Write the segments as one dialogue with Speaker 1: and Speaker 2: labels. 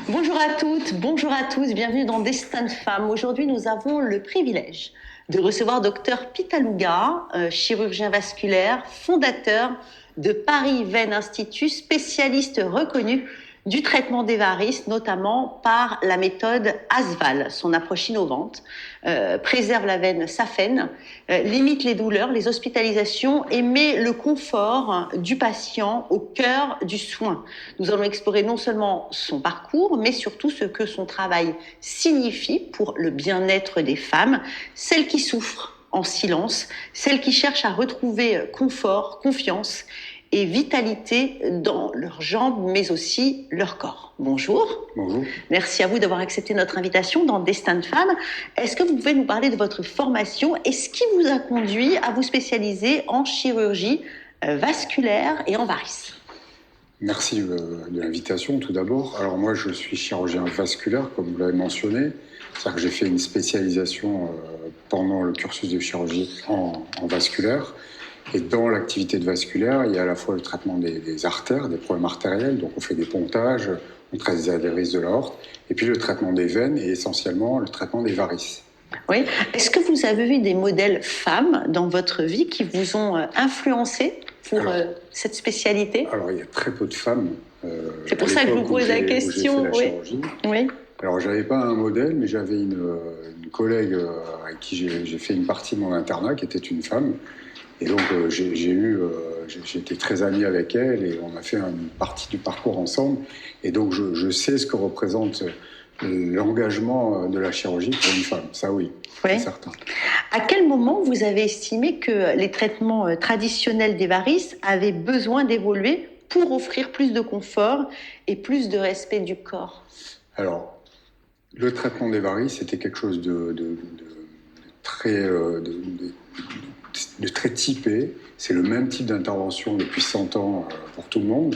Speaker 1: Bonjour à toutes, bonjour à tous, bienvenue dans Destin de Femme. Aujourd'hui, nous avons le privilège de recevoir Dr Pitaluga, chirurgien vasculaire, fondateur de Paris Veine Institut, spécialiste reconnu du traitement des varices, notamment par la méthode ASVAL. Son approche innovante préserve la veine saphène, limite les douleurs, les hospitalisations et met le confort du patient au cœur du soin. Nous allons explorer non seulement son parcours, mais surtout ce que son travail signifie pour le bien-être des femmes, celles qui souffrent en silence, celles qui cherchent à retrouver confort, confiance et vitalité dans leurs jambes, mais aussi leur corps. Bonjour.
Speaker 2: Bonjour.
Speaker 1: Merci à vous d'avoir accepté notre invitation dans Destin de Femme. Est-ce que vous pouvez nous parler de votre formation et ce qui vous a conduit à vous spécialiser en chirurgie vasculaire et en varices?
Speaker 2: Merci de l'invitation tout d'abord. Alors moi je suis chirurgien vasculaire comme vous l'avez mentionné. C'est-à-dire que j'ai fait une spécialisation pendant le cursus de chirurgie en vasculaire. Et dans l'activité de vasculaire, il y a à la fois le traitement des artères, des problèmes artériels, donc on fait des pontages, on traite des varices de l'aorte, et puis le traitement des veines et essentiellement le traitement des varices.
Speaker 1: Oui. Est-ce que vous avez vu des modèles femmes dans votre vie qui vous ont influencé pour cette spécialité?
Speaker 2: Alors il y a très peu de femmes.
Speaker 1: C'est pour ça que je vous pose la question.
Speaker 2: Où j'ai fait la chirurgie.
Speaker 1: Oui.
Speaker 2: Alors j'avais pas un modèle, mais j'avais une collègue avec qui j'ai fait une partie de mon internat qui était une femme. Et donc j'ai été très ami avec elle et on a fait une partie du parcours ensemble. Et donc je sais ce que représente l'engagement de la chirurgie pour une femme. Ça oui, c'est certain.
Speaker 1: À quel moment vous avez estimé que les traitements traditionnels des varices avaient besoin d'évoluer pour offrir plus de confort et plus de respect du corps?
Speaker 2: Alors, le traitement des varices, c'était quelque chose de très typé. C'est le même type d'intervention depuis 100 ans pour tout le monde.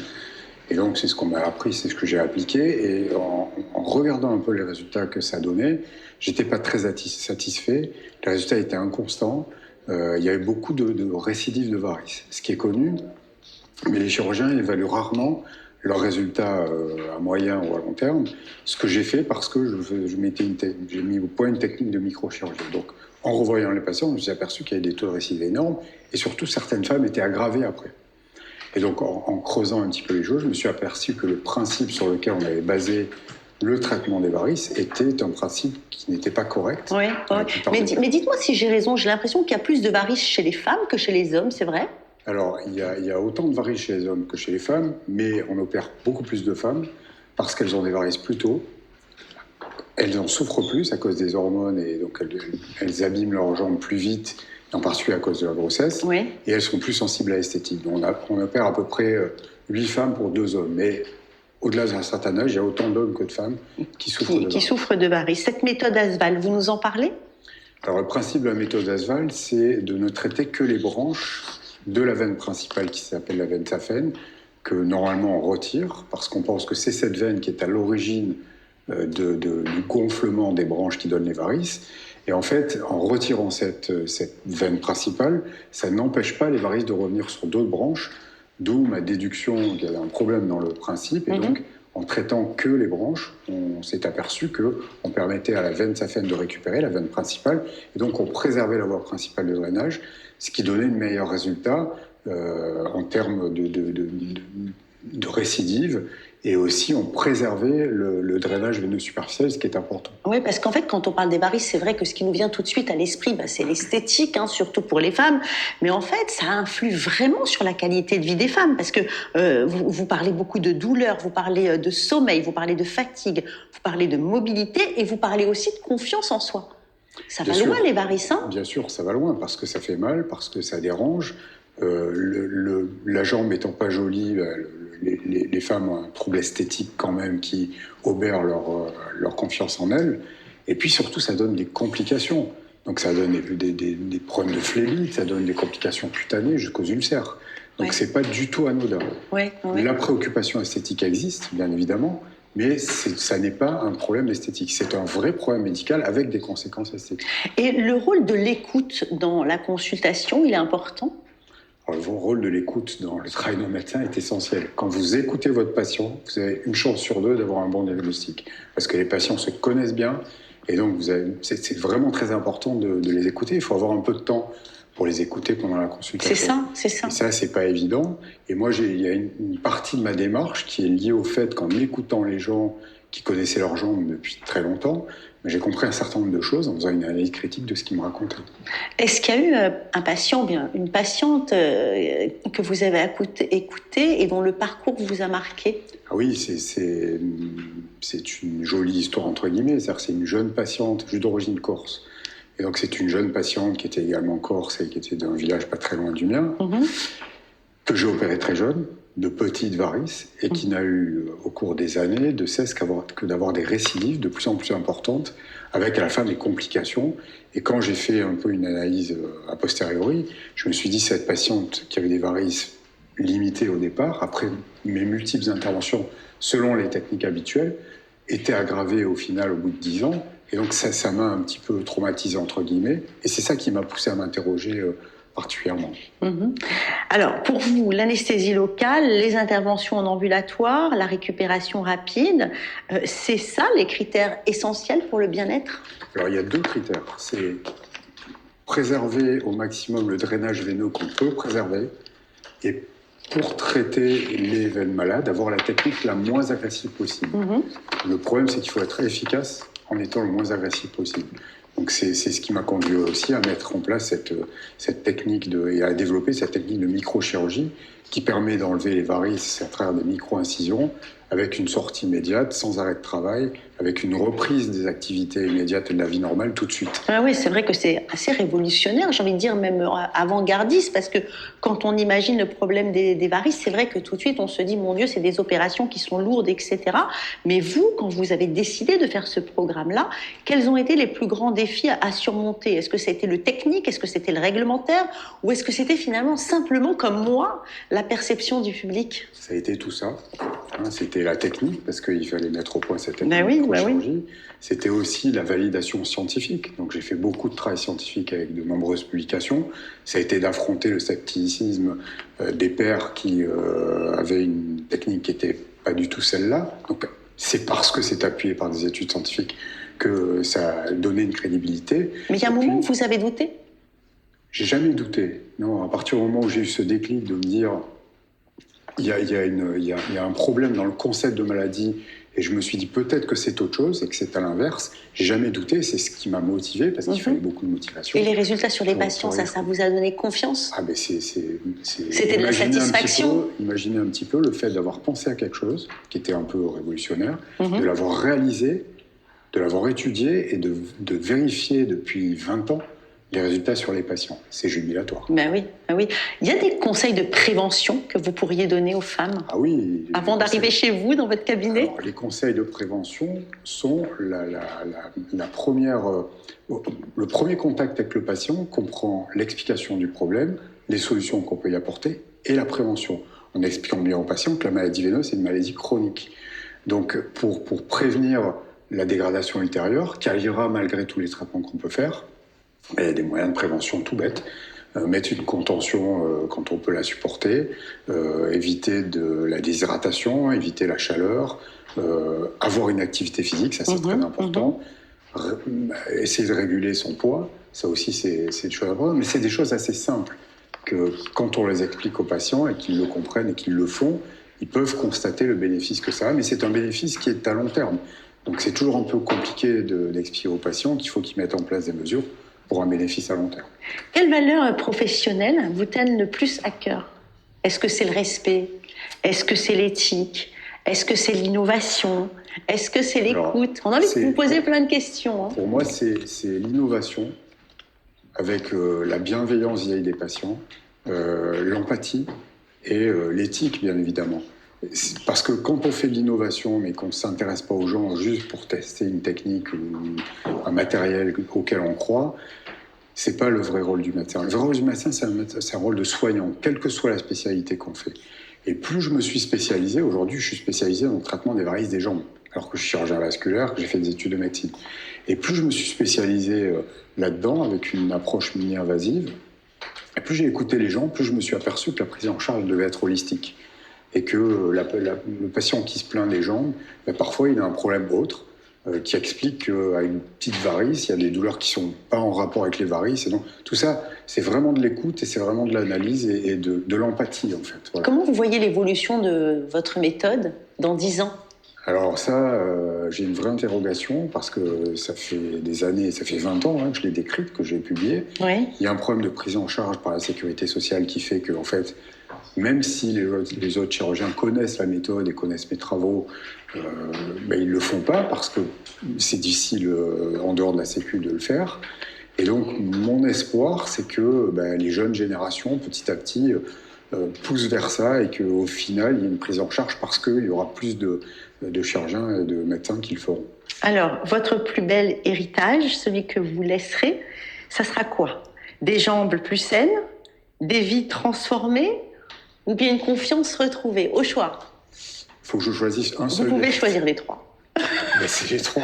Speaker 2: Et donc, c'est ce qu'on m'a appris, c'est ce que j'ai appliqué. Et en regardant un peu les résultats que ça donnait, j'étais pas très satisfait. Les résultats étaient inconstants. Il y avait beaucoup de récidives de varices, ce qui est connu. Mais les chirurgiens évaluent rarement leurs résultats à moyen ou à long terme. Ce que j'ai fait parce que j'ai mis au point une technique de microchirurgie. Donc, en revoyant les patients, je me suis aperçu qu'il y avait des taux de récidive énormes et surtout certaines femmes étaient aggravées après. Et donc en creusant un petit peu les choses, je me suis aperçu que le principe sur lequel on avait basé le traitement des varices était un principe qui n'était pas correct.
Speaker 1: Oui. Mais dites-moi si j'ai raison, j'ai l'impression qu'il y a plus de varices chez les femmes que chez les hommes, c'est vrai?
Speaker 2: Alors, il y a autant de varices chez les hommes que chez les femmes, mais on opère beaucoup plus de femmes parce qu'elles ont des varices plus tôt. Elles en souffrent plus à cause des hormones et donc elles abîment leurs jambes plus vite, en particulier à cause de la grossesse.
Speaker 1: Oui.
Speaker 2: Et elles sont plus sensibles à l'esthétique. Donc on opère à peu près 8 femmes pour 2 hommes. Mais au-delà d'un certain âge, il y a autant d'hommes que de femmes qui souffrent de varices.
Speaker 1: Cette méthode ASVAL, vous nous en parlez?
Speaker 2: Alors le principe de la méthode ASVAL, c'est de ne traiter que les branches de la veine principale qui s'appelle la veine saphène, que normalement on retire, parce qu'on pense que c'est cette veine qui est à l'origine du gonflement des branches qui donnent les varices. Et en fait, en retirant cette veine principale, ça n'empêche pas les varices de revenir sur d'autres branches, d'où ma déduction qu'il y avait un problème dans le principe. Et donc, en traitant que les branches, on s'est aperçu qu'on permettait à la veine saphène de récupérer, la veine principale, et donc on préservait la voie principale de drainage, ce qui donnait de meilleurs résultats en termes de récidive, et aussi on préservait le drainage veineux superficiel, ce qui est important.
Speaker 1: Oui, parce qu'en fait, quand on parle des varices, c'est vrai que ce qui nous vient tout de suite à l'esprit, c'est l'esthétique, surtout pour les femmes. Mais en fait, ça influe vraiment sur la qualité de vie des femmes, parce que vous parlez beaucoup de douleur, vous parlez de sommeil, vous parlez de fatigue, vous parlez de mobilité, et vous parlez aussi de confiance en soi. Ça va loin, les varices,
Speaker 2: Bien sûr, ça va loin, parce que ça fait mal, parce que ça dérange. La jambe étant pas jolie, les femmes ont un trouble esthétique quand même qui obère leur confiance en elles. Et puis surtout, ça donne des complications. Donc ça donne des problèmes de phlébite, ça donne des complications cutanées jusqu'aux ulcères. Donc c'est pas du tout anodin. La préoccupation esthétique existe, bien évidemment, mais ça n'est pas un problème esthétique. C'est un vrai problème médical avec des conséquences esthétiques.
Speaker 1: Et le rôle de l'écoute dans la consultation, il est important?
Speaker 2: Alors, le rôle de l'écoute dans le travail d'un médecin est essentiel. Quand vous écoutez votre patient, vous avez une chance sur deux d'avoir un bon diagnostic. Parce que les patients se connaissent bien, et donc c'est vraiment très important de les écouter. Il faut avoir un peu de temps pour les écouter pendant la consultation.
Speaker 1: C'est ça.
Speaker 2: Et ça, c'est pas évident. Et moi, il y a une partie de ma démarche qui est liée au fait qu'en écoutant les gens qui connaissaient leurs jambes depuis très longtemps, j'ai compris un certain nombre de choses en faisant une analyse critique de ce qu'ils me racontaient.
Speaker 1: Est-ce qu'il y a eu un patient, bien une patiente que vous avez écouté et dont le parcours vous a marqué?
Speaker 2: Ah oui, c'est une jolie histoire entre guillemets. C'est-à-dire, c'est une jeune patiente, juste d'origine corse. Et donc c'est une jeune patiente qui était également corse et qui était d'un village pas très loin du mien, que j'ai opéré très jeune, de petites varices, et qui n'a eu au cours des années de cesse que d'avoir des récidives de plus en plus importantes, avec à la fin des complications. Et quand j'ai fait un peu une analyse a posteriori, je me suis dit, cette patiente qui avait des varices limitées au départ, après mes multiples interventions selon les techniques habituelles, était aggravée au final au bout de 10 ans. Et donc ça m'a un petit peu traumatisé, entre guillemets, et c'est ça qui m'a poussé à m'interroger particulièrement.
Speaker 1: Alors, pour vous, l'anesthésie locale, les interventions en ambulatoire, la récupération rapide, c'est ça les critères essentiels pour le bien-être?
Speaker 2: Alors, il y a deux critères. C'est préserver au maximum le drainage veineux qu'on peut préserver, et pour traiter les veines malades, avoir la technique la moins agressive possible. Le problème, c'est qu'il faut être efficace en étant le moins agressif possible. Donc c'est ce qui m'a conduit aussi à mettre en place cette technique et à développer cette technique de microchirurgie qui permet d'enlever les varices à travers des micro-incisions avec une sortie immédiate, sans arrêt de travail, avec une reprise des activités immédiates et de la vie normale tout de suite.
Speaker 1: Ah oui, c'est vrai que c'est assez révolutionnaire, j'ai envie de dire même avant-gardiste, parce que quand on imagine le problème des varices, c'est vrai que tout de suite on se dit, mon Dieu, c'est des opérations qui sont lourdes, etc. Mais vous, quand vous avez décidé de faire ce programme-là, quels ont été les plus grands défis à surmonter? Est-ce que c'était le technique? Est-ce que c'était le réglementaire? Ou est-ce que c'était finalement simplement, comme moi, la perception du public?
Speaker 2: Ça a été tout ça. C'était la technique, parce qu'il fallait mettre au point cette technique
Speaker 1: oui.
Speaker 2: C'était aussi la validation scientifique. Donc j'ai fait beaucoup de travail scientifique avec de nombreuses publications. Ça a été d'affronter le scepticisme des pairs qui avaient une technique qui n'était pas du tout celle-là. Donc c'est parce que c'est appuyé par des études scientifiques que ça a donné une crédibilité.
Speaker 1: Mais il y a un moment où vous avez douté?
Speaker 2: J'ai jamais douté. Non, à partir du moment où j'ai eu ce déclic de me dire il y a un problème dans le concept de maladie, et je me suis dit peut-être que c'est autre chose et que c'est à l'inverse. J'ai jamais douté, c'est ce qui m'a motivé, parce qu'il fallait beaucoup de motivation.
Speaker 1: Et les résultats sur les patients, ça vous a donné confiance?
Speaker 2: Ah ben
Speaker 1: C'était de la satisfaction.
Speaker 2: Imaginez un petit peu le fait d'avoir pensé à quelque chose qui était un peu révolutionnaire, de l'avoir réalisé, de l'avoir étudié et de vérifier depuis 20 ans les résultats sur les patients. C'est jubilatoire.
Speaker 1: Ben oui. Il y a des conseils de prévention que vous pourriez donner aux femmes?
Speaker 2: Ah oui.
Speaker 1: Avant d'arriver chez vous, dans votre cabinet?
Speaker 2: Alors, les conseils de prévention sont la première... le premier contact avec le patient comprend l'explication du problème, les solutions qu'on peut y apporter et la prévention. En expliquant bien au patient que la maladie veineuse est une maladie chronique. Donc, pour prévenir la dégradation ultérieure, qui arrivera malgré tous les traitements qu'on peut faire, il y a des moyens de prévention tout bêtes. Mettre une contention quand on peut la supporter, éviter de la déshydratation, éviter la chaleur, avoir une activité physique, ça c'est très important. Essayer de réguler son poids, ça aussi c'est des choses à voir, mais c'est des choses assez simples que quand on les explique aux patients et qu'ils le comprennent et qu'ils le font, ils peuvent constater le bénéfice que ça a, mais c'est un bénéfice qui est à long terme. Donc c'est toujours un peu compliqué d'expliquer aux patients qu'il faut qu'ils mettent en place des mesures pour un bénéfice à long terme.
Speaker 1: Quelles valeurs professionnelles vous tiennent le plus à cœur? Est-ce que c'est le respect? Est-ce que c'est l'éthique? Est-ce que c'est l'innovation? Est-ce que c'est l'écoute? On a envie de vous poser plein de questions.
Speaker 2: Pour moi, c'est l'innovation avec la bienveillance vis-à-vis des patients, l'empathie et l'éthique, bien évidemment. Parce que quand on fait de l'innovation, mais qu'on ne s'intéresse pas aux gens juste pour tester une technique ou un matériel auquel on croit, ce n'est pas le vrai rôle du médecin. Le vrai rôle du médecin, c'est un rôle de soignant, quelle que soit la spécialité qu'on fait. Et plus je me suis spécialisé, aujourd'hui, je suis spécialisé dans le traitement des varices des jambes, alors que je suis chirurgien vasculaire, que j'ai fait des études de médecine. Et plus je me suis spécialisé là-dedans, avec une approche mini-invasive, Et plus j'ai écouté les gens, plus je me suis aperçu que la prise en charge devait être holistique. Et que le patient qui se plaint des jambes, ben, parfois il a un problème autre qui explique qu'à une petite varice, il y a des douleurs qui ne sont pas en rapport avec les varices. Et donc tout ça, c'est vraiment de l'écoute et c'est vraiment de l'analyse et de l'empathie en fait. Voilà.
Speaker 1: Comment vous voyez l'évolution de votre méthode dans 10 ans?
Speaker 2: Alors ça, j'ai une vraie interrogation parce que ça fait des années, ça fait 20 ans que je l'ai décrite, que j'ai publiée.
Speaker 1: Oui.
Speaker 2: Il y a un problème de prise en charge par la sécurité sociale qui fait que, en fait, même si les autres chirurgiens connaissent la méthode et connaissent mes travaux, ben, ils ne le font pas parce que c'est difficile en dehors de la sécu de le faire. Et donc, mon espoir, c'est que ben, les jeunes générations, petit à petit, poussent vers ça et qu'au final, il y ait une prise en charge parce qu'il y aura plus de chirurgiens et de médecins qui le feront.
Speaker 1: Alors, votre plus bel héritage, celui que vous laisserez, ça sera quoi? Des jambes plus saines, des vies transformées ou bien une confiance retrouvée? Au choix.
Speaker 2: Il faut que je choisisse un seul.
Speaker 1: Vous pouvez choisir les trois.
Speaker 2: Ben, c'est les trois.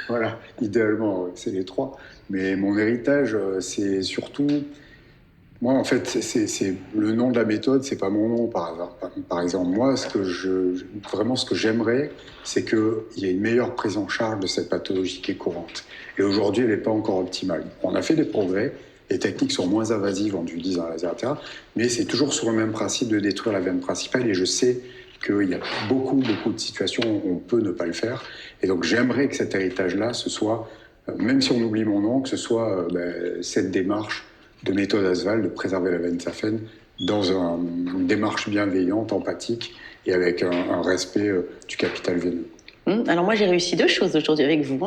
Speaker 2: Voilà, idéalement, c'est les trois. Mais mon héritage, c'est surtout... Moi, en fait, c'est le nom de la méthode, c'est pas mon nom par hasard. Par exemple, moi, vraiment, ce que j'aimerais, c'est qu'il y ait une meilleure prise en charge de cette pathologie qui est courante. Et aujourd'hui, elle n'est pas encore optimale. On a fait des progrès, les techniques sont moins invasives en utilisant un laser, etc. Mais c'est toujours sur le même principe de détruire la veine principale. Et je sais qu'il y a beaucoup de situations où on peut ne pas le faire. Et donc, j'aimerais que cet héritage-là, ce soit, même si on oublie mon nom, que ce soit cette démarche de méthode Asval, de préserver la veine saphène dans une démarche bienveillante, empathique et avec un respect du capital veineux.
Speaker 1: Alors moi, j'ai réussi 2 choses aujourd'hui avec vous.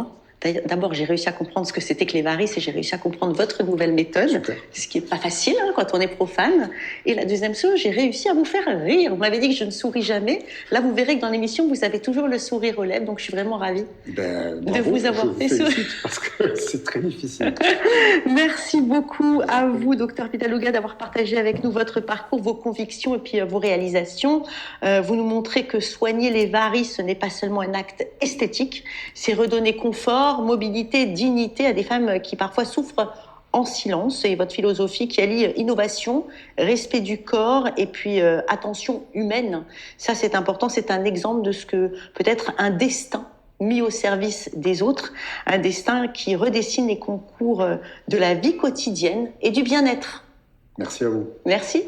Speaker 1: D'abord, j'ai réussi à comprendre ce que c'était que les varices et j'ai réussi à comprendre votre nouvelle méthode,
Speaker 2: Super.
Speaker 1: Ce qui n'est pas facile quand on est profane. Et la deuxième chose, j'ai réussi à vous faire rire. Vous m'avez dit que je ne souris jamais. Là, vous verrez que dans l'émission, vous avez toujours le sourire aux lèvres, donc je suis vraiment ravie de vous avoir fait sourire.
Speaker 2: Parce que c'est très difficile.
Speaker 1: Merci beaucoup à vous, Dr Pitaluga, d'avoir partagé avec nous votre parcours, vos convictions et puis vos réalisations. Vous nous montrez que soigner les varices, ce n'est pas seulement un acte esthétique, c'est redonner confort, mobilité, dignité à des femmes qui parfois souffrent en silence. Et votre philosophie qui allie innovation, respect du corps et puis attention humaine, ça c'est important, c'est un exemple de ce que peut être un destin mis au service des autres, un destin qui redessine les concours de la vie quotidienne et du bien-être.
Speaker 2: Merci à vous.
Speaker 1: Merci.